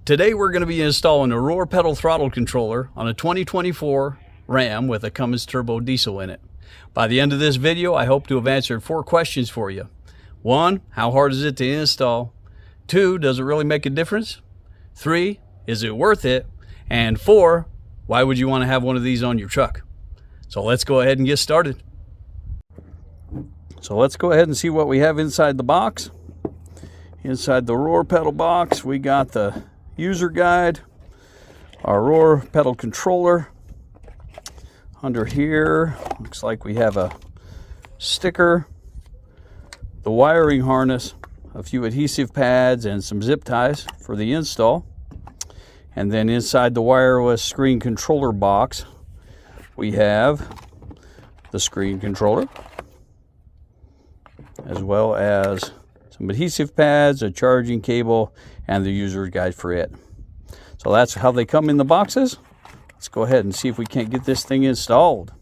Today we're going to be installing a roar pedal throttle controller on a 2024 Ram with a Cummins turbo diesel in it. By the end of this video, I hope to have answered 4 questions for you. 1, how hard is it to install? 2, does it really make a difference? 3, is it worth it? And 4, why would you want to have one of these on your truck? So let's go ahead and get started. So let's go ahead and see what we have inside the box. Inside the roar pedal box, we got the user guide, our roar pedal controller. Under here, looks like we have a sticker, the wiring harness, a few adhesive pads, and some zip ties for the install. And then inside the wireless screen controller box, we have the screen controller, as well as some adhesive pads, a charging cable, and the user guide for it. So that's how they come in the boxes. Let's go ahead and see if we can't get this thing installed.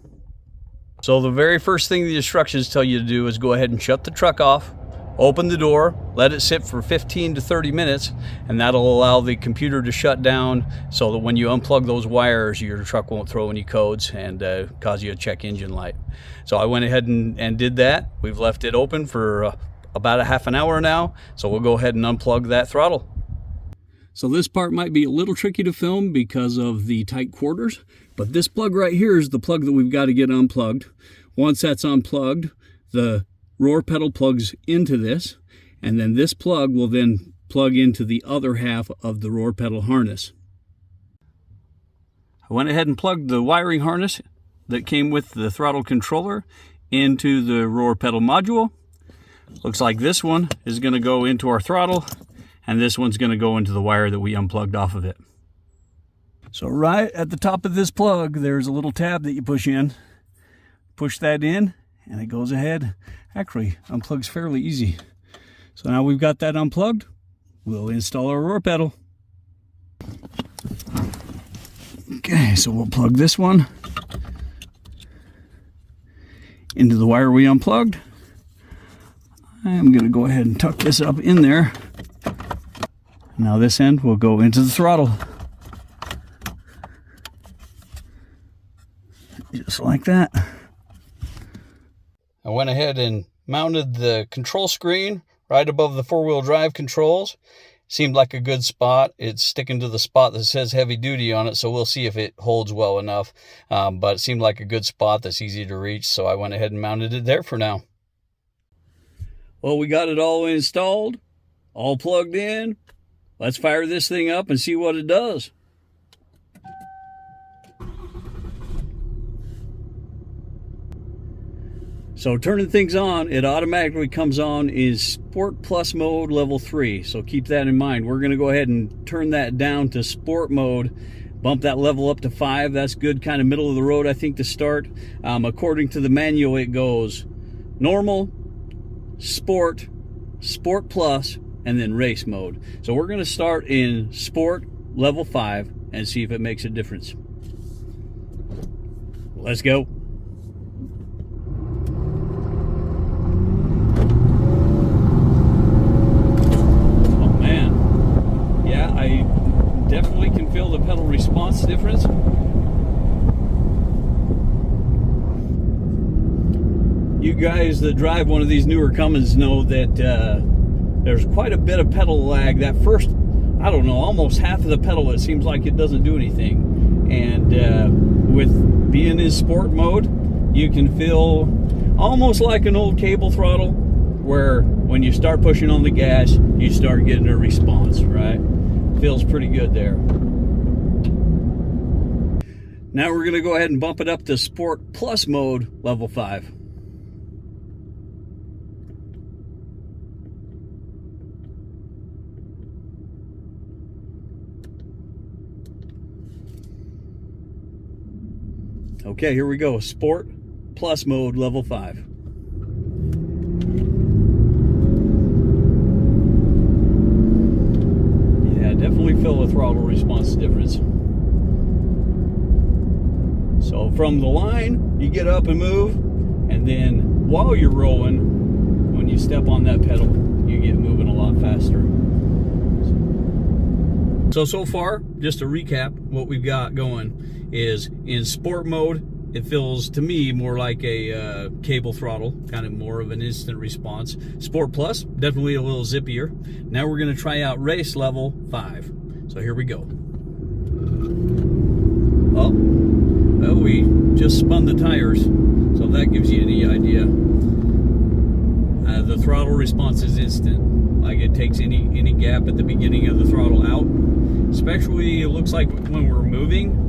So the very first thing the instructions tell you to do is go ahead and shut the truck off, open the door, let it sit for 15 to 30 minutes, and that'll allow the computer to shut down so that when you unplug those wires, your truck won't throw any codes and cause you a check engine light. So I went ahead and did that. We've left it open for about a half an hour now, so we'll go ahead and unplug that throttle. So this part might be a little tricky to film because of the tight quarters, but this plug right here is the plug that we've got to get unplugged. Once that's unplugged, the roar pedal plugs into this, and then this plug will then plug into the other half of the roar pedal harness. I went ahead and plugged the wiring harness that came with the throttle controller into the roar pedal module. Looks like this one is going to go into our throttle, and this one's going to go into the wire that we unplugged off of it. So right at the top of this plug, there's a little tab that you push in. Push that in, and it goes ahead. Actually, unplugs fairly easy. So now we've got that unplugged, we'll install our roar pedal. Okay, so we'll plug this one into the wire we unplugged. I'm going to go ahead and tuck this up in there. Now this end will go into the throttle. Just like that. I went ahead and mounted the control screen right above the 4-wheel drive controls. Seemed like a good spot. It's sticking to the spot that says heavy duty on it, so we'll see if it holds well enough. But it seemed like a good spot that's easy to reach, so I went ahead and mounted it there for now. Well, we got it all installed, all plugged in. Let's fire this thing up and see what it does. So turning things on, it automatically comes on in Sport Plus mode level 3. So keep that in mind. We're going to go ahead and turn that down to Sport mode. Bump that level up to 5. That's good, kind of middle of the road, I think, to start. According to the manual, it goes normal, sport, Sport Plus, and then race mode. So we're going to start in Sport level 5 and see if it makes a difference. Let's go. Oh man. Yeah, I definitely can feel the pedal response difference. You guys that drive one of these newer Cummins know that there's quite a bit of pedal lag. That first, I don't know, almost half of the pedal, it seems like it doesn't do anything. And with being in sport mode, you can feel almost like an old cable throttle, where when you start pushing on the gas, you start getting a response, right? Feels pretty good there. Now we're going to go ahead and bump it up to Sport Plus mode level 5. Okay, here we go. Sport Plus mode level 5. Yeah, definitely feel the throttle response difference. So from the line, you get up and move, and then while you're rolling, when you step on that pedal, you get moving a lot faster. So far, just to recap, what we've got going is in sport mode, it feels to me more like a cable throttle, kind of more of an instant response. Sport Plus, definitely a little zippier. Now we're going to try out race level 5. So here we go. Oh, well, we just spun the tires, so if that gives you any idea. The throttle response is instant. Like it takes any gap at the beginning of the throttle out. Especially, it looks like when we're moving.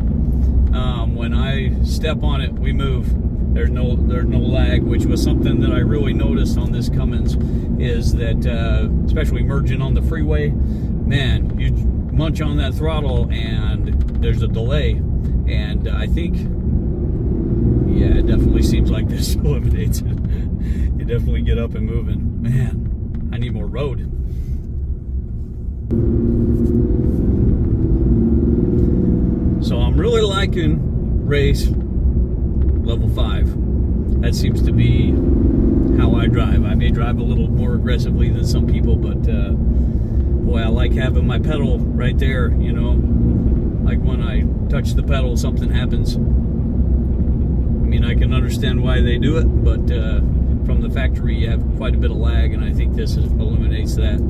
When I step on it, we move. There's no lag, which was something that I really noticed on this Cummins, is that especially merging on the freeway, man, you munch on that throttle and there's a delay. And I think, yeah, it definitely seems like this eliminates it. You definitely get up and moving. Man, I need more road. So I'm really liking race level 5. That seems to be how I drive. I may drive a little more aggressively than some people, but boy, I like having my pedal right there, you know. Like when I touch the pedal, something happens. I mean, I can understand why they do it, but from the factory, you have quite a bit of lag, and I think this eliminates that.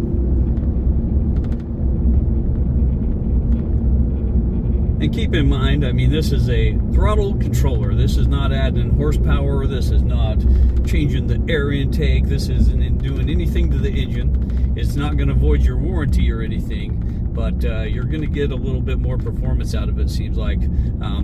And keep in mind, I mean, this is a throttle controller. This is not adding horsepower. This is not changing the air intake. This isn't doing anything to the engine. It's not going to void your warranty or anything, but you're going to get a little bit more performance out of it, seems like.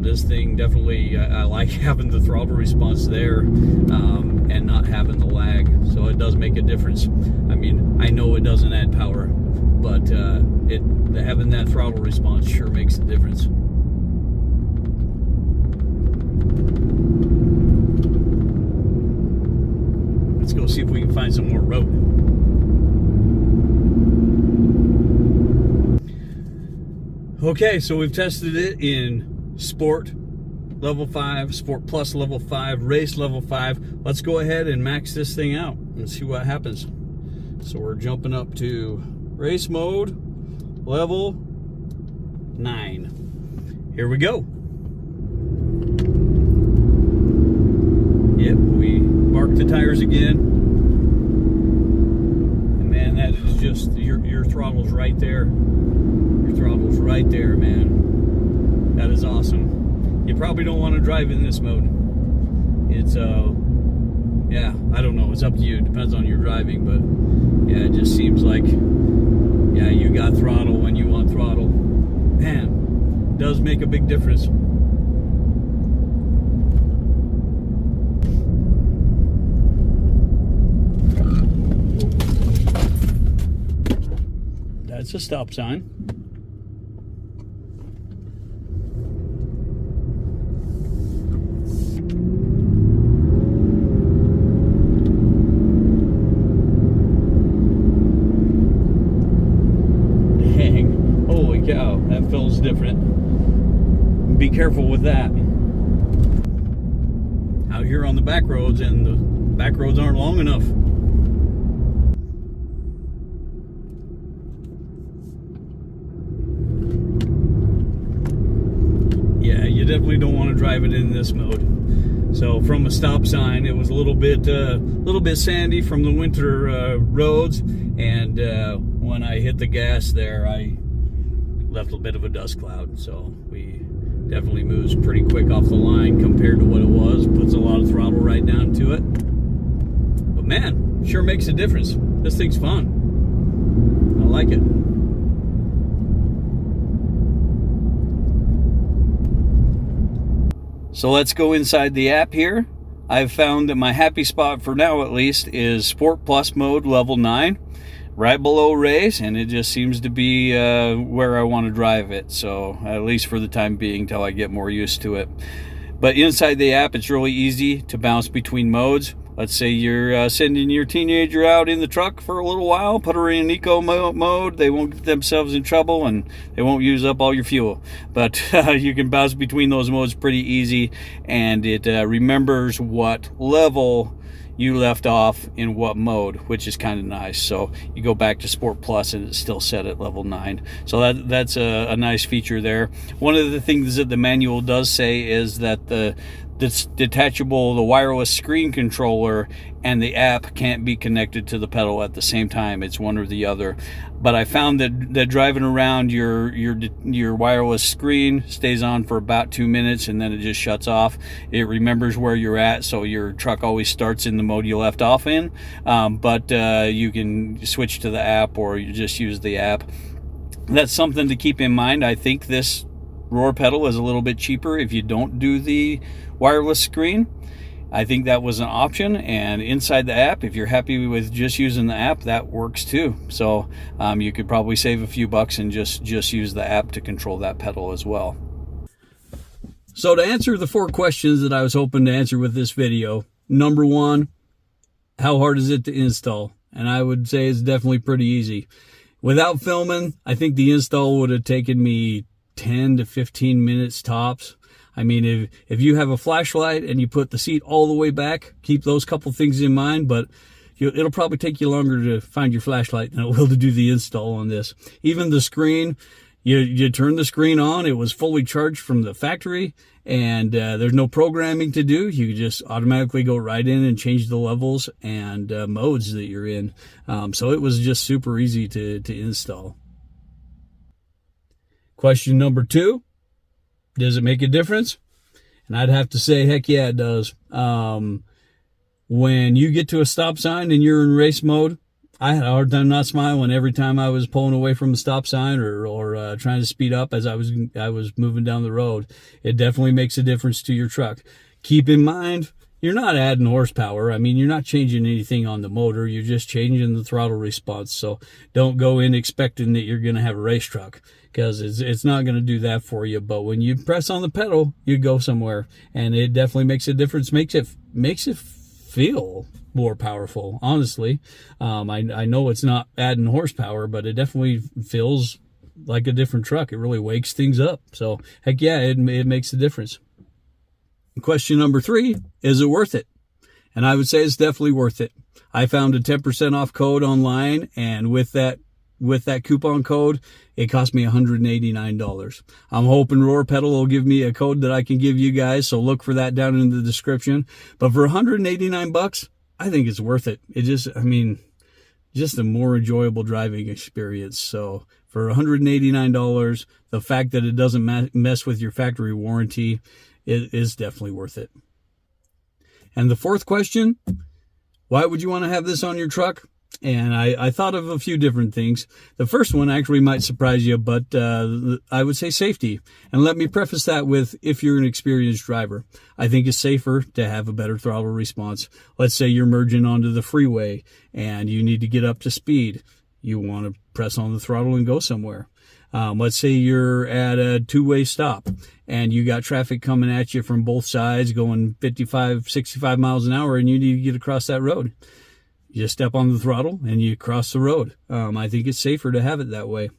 This thing definitely, I like having the throttle response there and not having the lag. So it does make a difference. I mean, I know it doesn't add power, but having that throttle response sure makes a difference. Let's go see if we can find some more road. Okay, so we've tested it in Sport level 5, Sport Plus level 5, Race level 5. Let's go ahead and max this thing out and see what happens. So we're jumping up to Race mode, level 9. Here we go. Yep, we marked the tires again. And man, that is just, your throttle's right there. Your throttle's right there, man. That is awesome. You probably don't want to drive in this mode. It's, yeah, I don't know. It's up to you. It depends on your driving, but yeah, it just seems like, yeah, you got throttle when you want throttle. Man, it does make a big difference. That's a stop sign. Dang, holy cow, that feels different. Be careful with that. Out here on the back roads, and the back roads aren't long enough. Yeah, you definitely don't want to drive it in this mode. So from a stop sign, it was a little bit sandy from the winter roads, and when I hit the gas there, I left a bit of a dust cloud. So we definitely moves pretty quick off the line compared to what it was. Puts a lot of throttle right down to it. But man, sure makes a difference. This thing's fun. I like it. So let's go inside the app here. I've found that my happy spot for now, at least, is Sport Plus mode level 9, right below Race, and it just seems to be where I want to drive it. So at least for the time being, till I get more used to it. But inside the app, it's really easy to bounce between modes. Let's say you're sending your teenager out in the truck for a little while, put her in eco mode. They won't get themselves in trouble and they won't use up all your fuel. But you can bounce between those modes pretty easy, and it remembers what level you left off in what mode, which is kind of nice. So you go back to Sport Plus and it's still set at level 9. So that's a nice feature there. One of the things that the manual does say is that the wireless screen controller and the app can't be connected to the pedal at the same time. It's one or the other. But I found that driving around, your wireless screen stays on for about 2 minutes and then it just shuts off. It remembers where you're at, so your truck always starts in the mode you left off in. But you can switch to the app, or you just use the app. That's something to keep in mind. I think this roar pedal is a little bit cheaper if you don't do the wireless screen. I think that was an option, and inside the app, if you're happy with just using the app, that works too. So you could probably save a few bucks and just use the app to control that pedal as well. So to answer the 4 questions that I was hoping to answer with this video, number 1, how hard is it to install? And I would say it's definitely pretty easy. Without filming, I think the install would have taken me 10 to 15 minutes tops. I mean, if you have a flashlight and you put the seat all the way back, keep those couple things in mind, but it'll probably take you longer to find your flashlight than it will to do the install on this. Even the screen, you turn the screen on, it was fully charged from the factory, and there's no programming to do. You just automatically go right in and change the levels and modes that you're in. So it was just super easy to install. Question number 2, does it make a difference? And I'd have to say, heck yeah, it does. When you get to a stop sign and you're in race mode, I had a hard time not smiling every time I was pulling away from a stop sign or trying to speed up as I was moving down the road. It definitely makes a difference to your truck. Keep in mind, you're not adding horsepower. I mean, you're not changing anything on the motor. You're just changing the throttle response. So don't go in expecting that you're going to have a race truck, because it's not going to do that for you. But when you press on the pedal, you go somewhere, and it definitely makes a difference. Makes it feel more powerful, honestly. I know it's not adding horsepower, but it definitely feels like a different truck. It really wakes things up. So heck yeah, it makes a difference. Question number 3, is it worth it? And I would say it's definitely worth it. I found a 10% off code online, and with that coupon code, it cost me $189. I'm hoping Roar Pedal will give me a code that I can give you guys, so look for that down in the description. But for $189, I think it's worth it. Just a more enjoyable driving experience. So for $189, the fact that it doesn't mess with your factory warranty, it is definitely worth it. And the 4th question, why would you want to have this on your truck? And I thought of a few different things. The first one actually might surprise you, but I would say safety. And let me preface that with, if you're an experienced driver, I think it's safer to have a better throttle response. Let's say you're merging onto the freeway and you need to get up to speed. You want to press on the throttle and go somewhere. Let's say you're at a 2-way stop and you got traffic coming at you from both sides going 55, 65 miles an hour, and you need to get across that road. You just step on the throttle and you cross the road. I think it's safer to have it that way.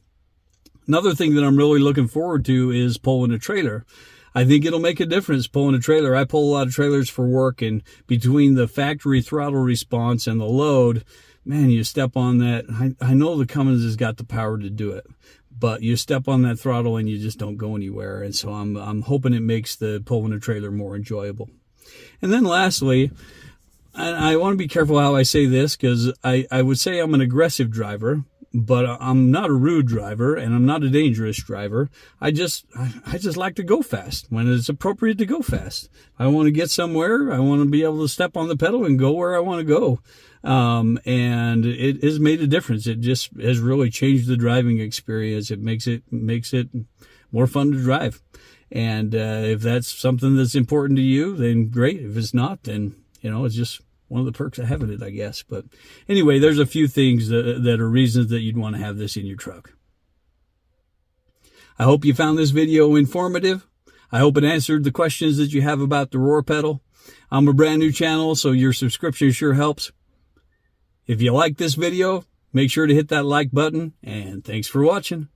Another thing that I'm really looking forward to is pulling a trailer. I think it'll make a difference pulling a trailer. I pull a lot of trailers for work, and between the factory throttle response and the load, man, you step on that. I know the Cummins has got the power to do it, but you step on that throttle and you just don't go anywhere. And so I'm hoping it makes the pulling a trailer more enjoyable. And then lastly, I want to be careful how I say this, because I would say I'm an aggressive driver, but I'm not a rude driver, and I'm not a dangerous driver. I just like to go fast when it's appropriate to go fast. I want to get somewhere. I want to be able to step on the pedal and go where I want to go. And it has made a difference. It just has really changed the driving experience. It makes it more fun to drive. And if that's something that's important to you, then great. If it's not, then it's just one of the perks of having it, I guess. But anyway, there's a few things that are reasons that you'd want to have this in your truck. I hope you found this video informative. I hope it answered the questions that you have about the Roar pedal. I'm a brand new channel, so your subscription sure helps. If you like this video, make sure to hit that like button, and thanks for watching.